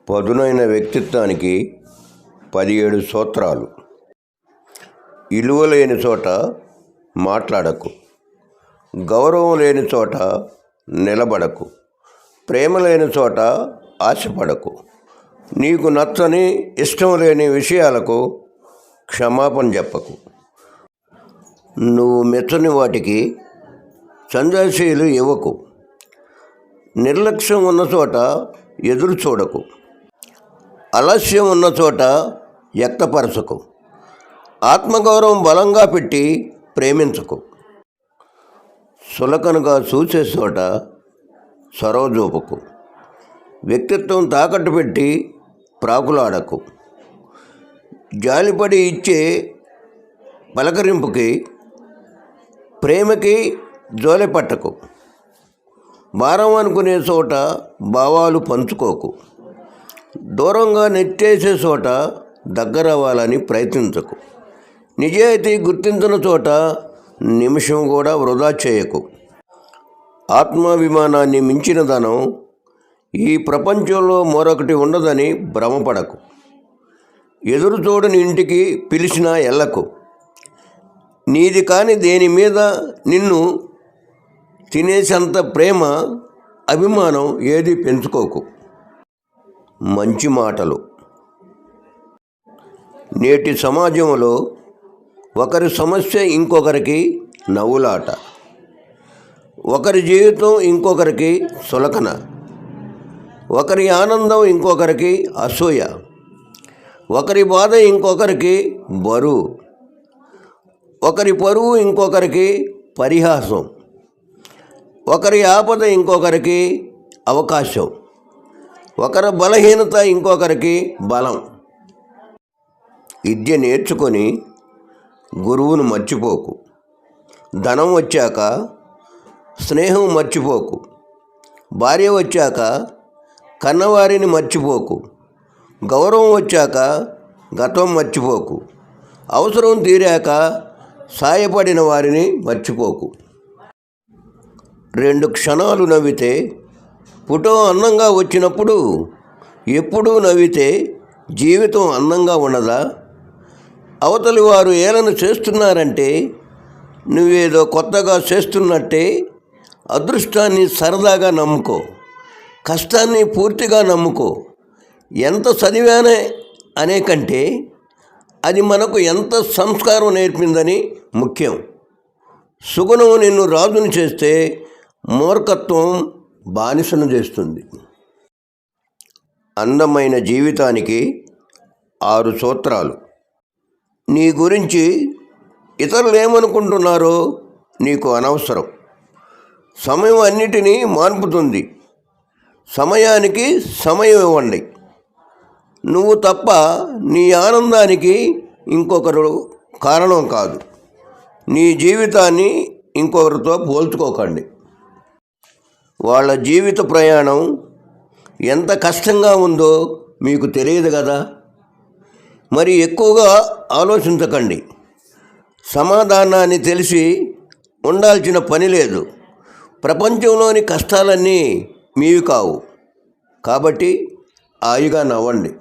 పదునైన వ్యక్తిత్వానికి 17 సూత్రాలు. ఇలువ లేని చోట మాట్లాడకు, గౌరవం లేని చోట నిలబడకు, ప్రేమ లేని చోట ఆశపడకు, నీకు నచ్చని ఇష్టం లేని విషయాలకు క్షమాపణ చెప్పకు, నువ్వు మెచ్చని వాటికి సంజాయిషీలు ఇవ్వకు, నిర్లక్ష్యం ఉన్న చోట ఎదురు చూడకు, ఆలస్యం ఉన్న చోట వ్యక్తపరచకు, ఆత్మగౌరవం బలంగా పెట్టి ప్రేమించకు, సులకనగా చూసే చోట చొరవ చూపకు, వ్యక్తిత్వం తాకట్టు పెట్టి ప్రాకులాడకు, జాలిపడి ఇచ్చే పలకరింపుకి ప్రేమకి జోలె పట్టకు, భారం అనుకునే చోట భావాలు పంచుకోకు, దూరంగా నెట్టేసే చోట దగ్గరవ్వాలని ప్రయత్నించకు, నిజాయితీ గుర్తించిన చోట నిమిషం కూడా వృధా చేయకు. ఆత్మాభిమానాన్ని మించిన ధనం ఈ ప్రపంచంలో మరొకటి ఉండదని భ్రమపడకు, ఎదురు చూడని ఇంటికి పిలిచినా ఎల్లకు, నీది కాని దేని మీద నిన్ను తినేసంత ప్రేమ అభిమానం ఏది పెంచుకోకు. మంచి మాటలు. నేటి సమాజంలో ఒకరి సమస్య ఇంకొకరికి నవ్వులాట, ఒకరి జీవితం ఇంకొకరికి సులకన, ఒకరి ఆనందం ఇంకొకరికి అసూయ, ఒకరి బాధ ఇంకొకరికి బరువు, ఒకరి పరువు ఇంకొకరికి పరిహాసం, ఒకరి ఆపద ఇంకొకరికి అవకాశం, ఒకరి బలహీనత ఇంకొకరికి బలం. విద్య నేర్చుకొని గురువును మర్చిపోకు, ధనం వచ్చాక స్నేహం మర్చిపోకు, భార్య వచ్చాక కన్నవారిని మర్చిపోకు, గౌరవం వచ్చాక గతం మర్చిపోకు, అవసరం తీరాక సాయపడిన వారిని మర్చిపోకు. 2 క్షణాలు నవ్వితే ఫోటో అందంగా వచ్చినప్పుడు ఎప్పుడూ నవ్వితే జీవితం అందంగా ఉండదా? అవతలి వారు ఏలన చేస్తున్నారంటే నువ్వేదో కొత్తగా చేస్తున్నట్టే. అదృష్టాన్ని సరదాగా నమ్ముకో, కష్టాన్ని పూర్తిగా నమ్ముకో. ఎంత చదివానే అనే కంటే అది మనకు ఎంత సంస్కారం నేర్పిందని ముఖ్యం. సుగుణం నిన్ను రాజుని చేస్తే మూర్ఖత్వం బానిసను చేస్తుంది. అందమైన జీవితానికి 6 సూత్రాలు. నీ గురించి ఇతరులు ఏమనుకుంటున్నారో నీకు అనవసరం. సమయం అన్నిటినీ మాన్పుతుంది. సమయానికి సమయం ఇవ్వండి. నువ్వు తప్ప నీ ఆనందానికి ఇంకొకరు కారణం కాదు. నీ జీవితాన్ని ఇంకొకరితో పోల్చుకోకండి. వాళ్ళ జీవిత ప్రయాణం ఎంత కష్టంగా ఉందో మీకు తెలియదు కదా. మరి ఎక్కువగా ఆలోచించకండి. సమాధానాన్ని తెలిసి ఉండాల్సిన పని లేదు. ప్రపంచంలోని కష్టాలన్నీ మీవి కావు. కాబట్టి హాయిగా నవ్వండి.